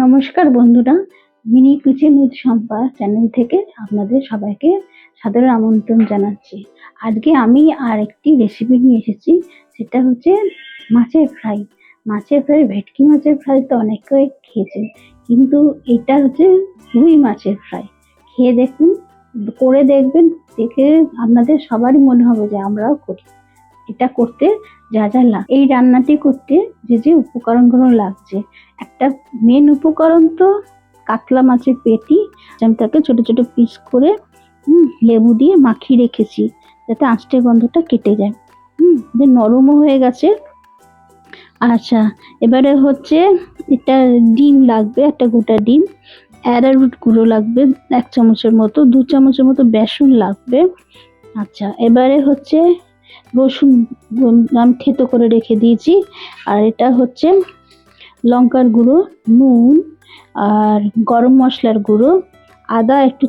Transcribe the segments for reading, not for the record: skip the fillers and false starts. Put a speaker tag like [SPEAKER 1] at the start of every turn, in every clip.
[SPEAKER 1] নমস্কার বন্ধুরা, mini kitchen with Shampa channel থেকে আপনাদের সবাইকে সাদর আমন্ত্রণ জানাচ্ছি। আজকে আমি আর একটি রেসিপি নিয়ে এসেছি, সেটা হচ্ছে মাছের ফ্রাই। ভেটকি মাছের ফ্রাই তো অনেকেই খেয়েছেন, কিন্তু এটা হচ্ছে রুই মাছের ফ্রাই। খেয়ে দেখুন, করে দেখবেন, দেখে আপনাদের সবারই মনে হবে যে আমরাও করি। এটা করতে যা যা এই রান্নাটি করতে যে উপকরণগুলো লাগছে, একটা মেন উপকরণ তো কাতলা মাছের পেটি। আমি তাকে ছোট ছোট পিস করে লেবু দিয়ে মাখিয়ে রেখেছি, যাতে আঁশটে গন্ধটা কেটে যায়। যে নরমও হয়ে গেছে। আচ্ছা, এবারে হচ্ছে এটা ডিম লাগবে, একটা গোটা ডিম, অ্যারারুট গুঁড়ো লাগবে 1 চামচের মতো, 2 চামচের মতো বেসন লাগবে। আচ্ছা, এবারে হচ্ছে রসুন আমি থেতো করে রেখে দিয়েছি। আর এটা হচ্ছে লঙ্কার গুঁড়ো, নুন আর গরম মশলার গুঁড়ো, আদা একটু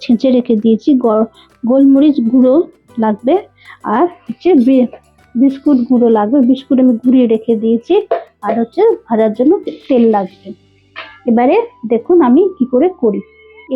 [SPEAKER 1] ছেঁচে রেখে দিয়েছি, গোলমরিচ গুঁড়ো লাগবে, আর হচ্ছে বিস্কুট গুঁড়ো লাগবে, বিস্কুট আমি গুঁড়িয়ে রেখে দিয়েছি, আর হচ্ছে ভাজার জন্য তেল লাগবে। এবারে দেখুন আমি কি করে করি।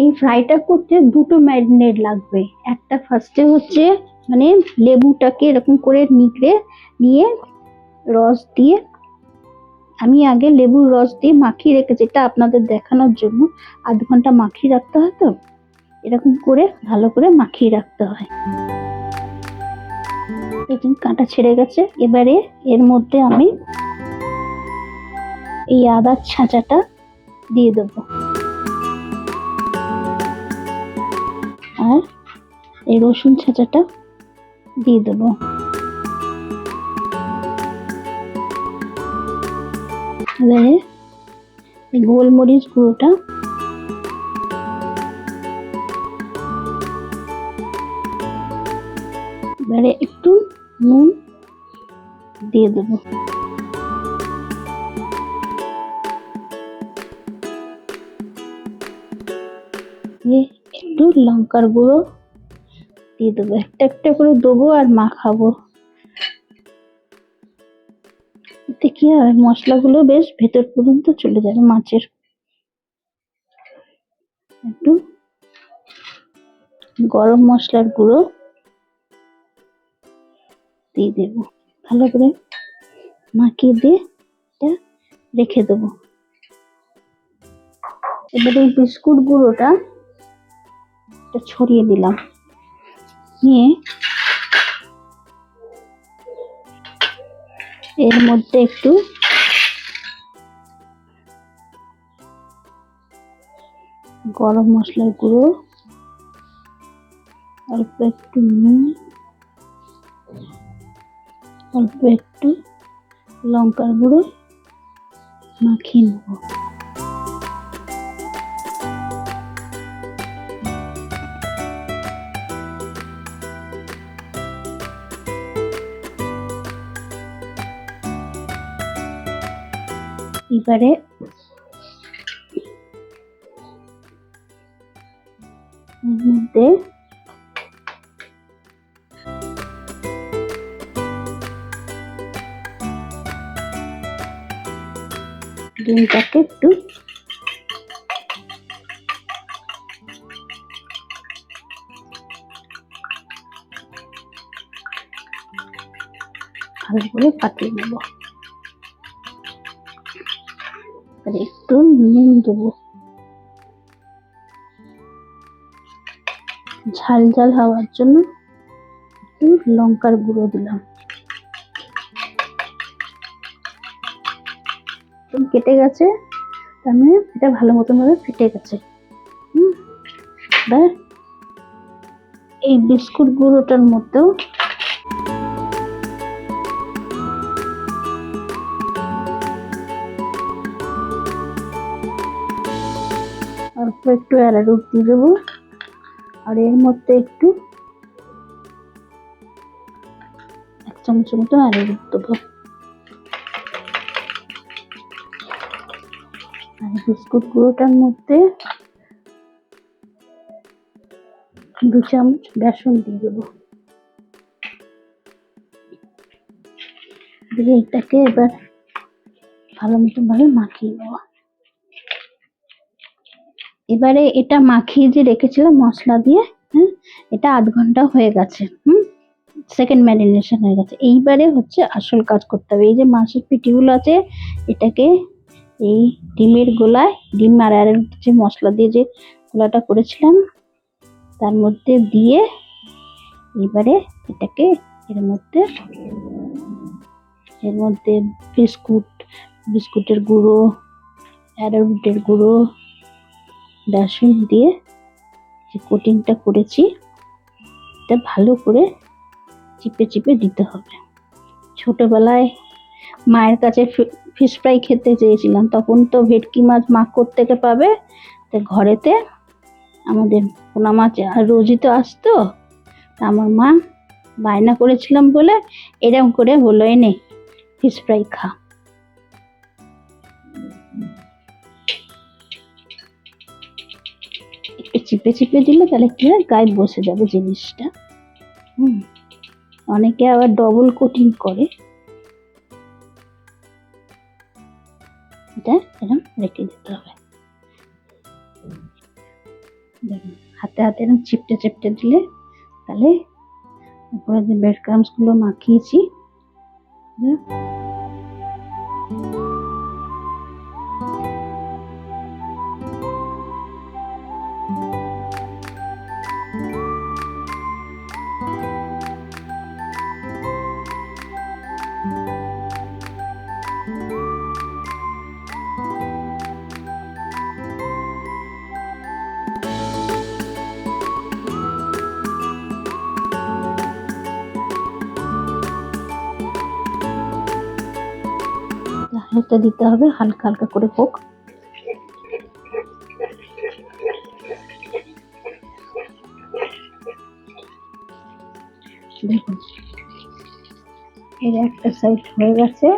[SPEAKER 1] এই ফ্রাইটা করতে দুটো ম্যারিনেড লাগবে। একটা ফার্স্টে হচ্ছে মানে লেবুটাকে এরকম করে নিয়ে রস দিয়ে, আমি আগে লেবুর রস দিয়ে মাখিয়ে রেখেছি, এটা আপনাদের দেখানোর জন্য। 8 ঘন্টা মাখিয়ে রাখতে হয়, তো এরকম করে ভালো করে মাখিয়ে রাখতে হয়। দেখুন কাঁটা ছেড়ে গেছে। এবারে এর মধ্যে আমি এই আদার ছাঁচাটা দিয়ে দেবো, আর এই রসুন ছাঁচাটা দিয়ে দেবো। এবারে গোলমরিচ গুঁড়োটা, এবারে একটু নুন দিয়ে দেবো, একটু লঙ্কার গুঁড়ো দিয়ে দেবো, একটা একটা করে দেবো আর মাখাবো। এতে কি হয়, মশলাগুলো বেশ ভেতর পর্যন্ত চলে যাবে মাছের। একটু গরম মশলার গুঁড়ো দিয়ে দেবো, ভালো করে মাখিয়ে দিয়ে এটা রেখে দেবো। এবারে এই বিস্কুট গুঁড়োটা ছড়িয়ে দিলাম, নিয়ে এর মধ্যে একটু গরম মশলার গুঁড়ো, অল্প একটু নুন, অল্প একটু লঙ্কার গুঁড়ো মাখিয়ে নেব। এবারে এর মধ্যে ডিমটাকে একটু ভালো করে ফাটিয়ে নেব, আর একটু নুন দেবো, ঝাল ঝাল হওয়ার জন্য একটু লঙ্কার গুঁড়ো দিলাম। কেটে গেছে, তার মানে এটা ভালো মতন ভাবে ফেটে গেছে। এবার এই বিস্কুট গুঁড়োটার মধ্যেও অল্প একটু অ্যারারুট দিয়ে দেবো, আর এর মধ্যে একটু 1 চামচের মতো অ্যারারুট দেবো, আর বিস্কুট গুঁড়োটার মধ্যে 2 চামচ বেসন দিয়ে দেবো। দিয়ে এটাকে এবার ভালো মতন ভাবে মাখিয়ে নেবো। এবারে এটা মাখিয়ে যে রেখেছিলাম মশলা দিয়ে, হ্যাঁ, এটা ০.৫ ঘন্টা হয়ে গেছে। সেকেন্ড ম্যারিনেশন হয়ে গেছে। এইবারে হচ্ছে আসল কাজ করতে হবে। এই যে মাছের পেটিগুলো আছে, এটাকে এই ডিমের গোলায়, ডিম আর যে মশলা দিয়ে যে গোলাটা করেছিলাম তার মধ্যে দিয়ে এবারে এটাকে এর মধ্যে বিস্কুটের গুঁড়ো, অ্যারারুটের গুঁড়ো, বেসন দিয়ে যে কোটিংটা করেছি এটা ভালো করে চিপে চিপে দিতে হবে। ছোটবেলায় মায়ের কাছে ফিশ ফ্রাই খেতে চেয়েছিলাম, তখন তো ভেটকি মাছ মা কোত্থেকে পাবে, তো ঘরেতে আমাদের পোনা মাছ আর রোজই তো আসতো, তা আমার মা বায়না করেছিলাম বলে এরকম করে বললো, এনে ফিশ ফ্রাই খা। একটু চিপে চিপে দিলে তাহলে কি হয়, গায়ে বসে যাবে জিনিসটা। অনেকে আবার ডবল কোটিং করে। এটা এরকম রেখে দিতে হবে। দেখুন হাতে হাতে এরকম চিপটে চিপটে দিলে তাহলে উপরে যে ব্রেড ক্রাম্বস গুলো মাখিয়েছি হালকা দিতে হবে, হালকা হালকা করে হোক। দেখুন এর একটা সাইড হয়ে গেছে,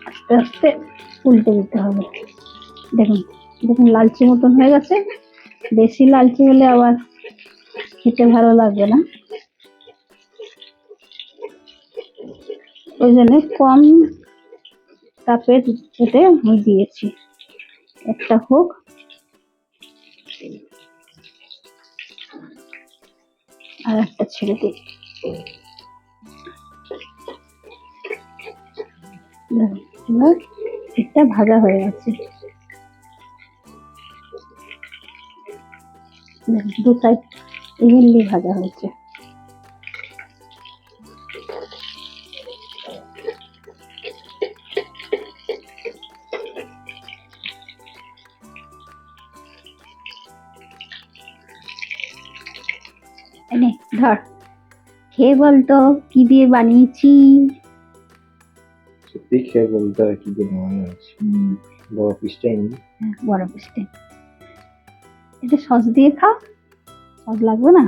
[SPEAKER 1] আস্তে আস্তে উল্টে দিতে হবে। দেখুন দেখুন লালচে মতন হয়ে গেছে। বেশি লালচে হলে আবার খেতে ভালো লাগবে না, ওই জন্য কম তাপের এতে আমি দিয়েছি। একটা হোক, আর একটা ছেড়ে দিই। এবার এটা ভাজা হয়ে গেছে, দু সাইড ইভেনলি ভাজা হয়েছে। এনে ধর, খেয়ে বলতো কি দিয়ে বানিয়েছি।
[SPEAKER 2] সত্যি খেয়ে বলতে হবে কি দিয়ে বানানো হয়েছে। বড় পিসটাই নি,
[SPEAKER 1] বড় পিসটা। এটা সস দিয়ে খাও, সস লাগবে না।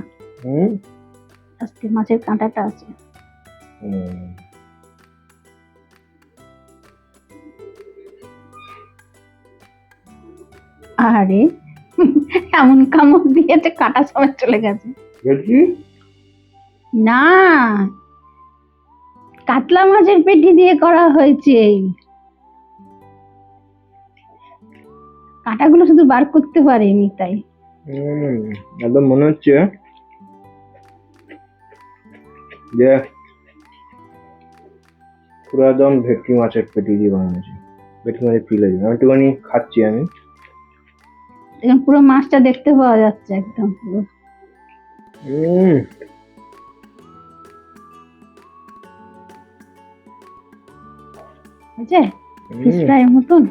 [SPEAKER 1] আজকে মাছের কাঁটাটা আছে। আরে এমন কামড় দিয়েছে কাঁটা সবাই চলে গেছে। না, কাতলা মাছের পেটি দিয়ে করা হয়েছে। কাঁটাগুলো শুধু বার করতে পারেনি তাই।
[SPEAKER 2] একদম মনে হচ্ছে যে পুরো একদম ভেটকি মাছের পেটি দিয়ে বানানো। ভেটকি মাছের ফিলে দিয়ে একটুখানি খাচ্ছি আমি,
[SPEAKER 1] এখন পুরো মাছটা দেখতে পাওয়া যাচ্ছে একদম পুরো। বুঝছে ফিশ ফ্রাইয়ের মতন।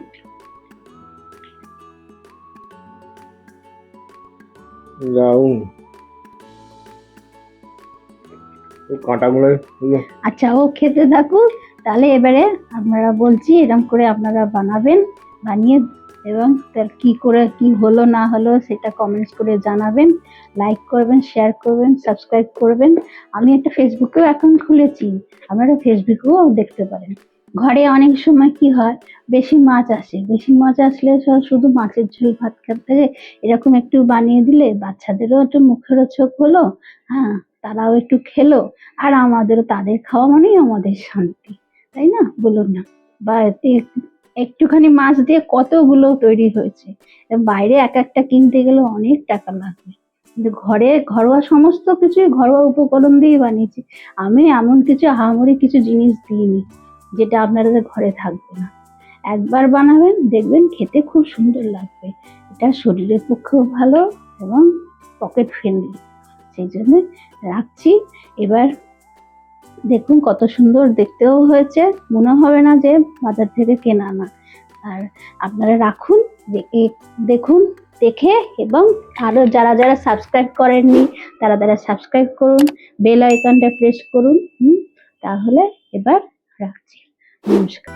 [SPEAKER 2] কাঁটাগুলো
[SPEAKER 1] আচ্ছা ও খেতে থাকুক, তাহলে এবারে আপনারা বলছি এরকম করে আপনারা বানাবেন, বানিয়ে এবং তার কি করে কি হলো না হলো সেটা কমেন্টস করে জানাবেন, লাইক করবেন, শেয়ার করবেন, সাবস্ক্রাইব করবেন। আমি একটা ফেসবুকেও অ্যাকাউন্ট খুলেছি, আপনারা ফেসবুকেও দেখতে পারেন। ঘরে অনেক সময় কি হয়, বেশি মাছ আসলে শুধু মাছের ঝোল ভাত খেতে এরকম একটু বানিয়ে দিলে বাচ্চাদেরও একটু মুখরোচক হলো, হ্যাঁ, তারাও একটু খেলো, আর আমাদেরও, তাদের খাওয়া মানেই আমাদের শান্তি, তাই না বলুন না। বা এতে একটুখানি মাছ দিয়ে কতগুলো তৈরি হয়েছে। বাইরে এক একটা কিনতে গেলে অনেক টাকা লাগবে, কিন্তু ঘরে ঘরোয়া সমস্ত কিছুই ঘরোয়া উপকরণ দিয়ে বানিয়েছি। আমি এমন কিছু আহামরি কিছু জিনিস দিইনি যেটা আপনাদের ঘরে থাকবে না। একবার বানাবেন, দেখবেন খেতে খুব সুন্দর লাগবে। এটা শরীরের পক্ষেও ভালো এবং পকেট ফ্রেন্ডলি। সেই জন্য রাখছি। এবার দেখুন কত সুন্দর দেখতেও হয়েছে, মনে হবে না যে বাজার থেকে কেনা না। আর আপনারা রাখুন, দেখুন, দেখে, এবং আরো যারা যারা সাবস্ক্রাইব করেননি তারা তারা সাবস্ক্রাইব করুন, বেল আইকনটা প্রেস করুন। তাহলে এবার রাখছি। নমস্কার।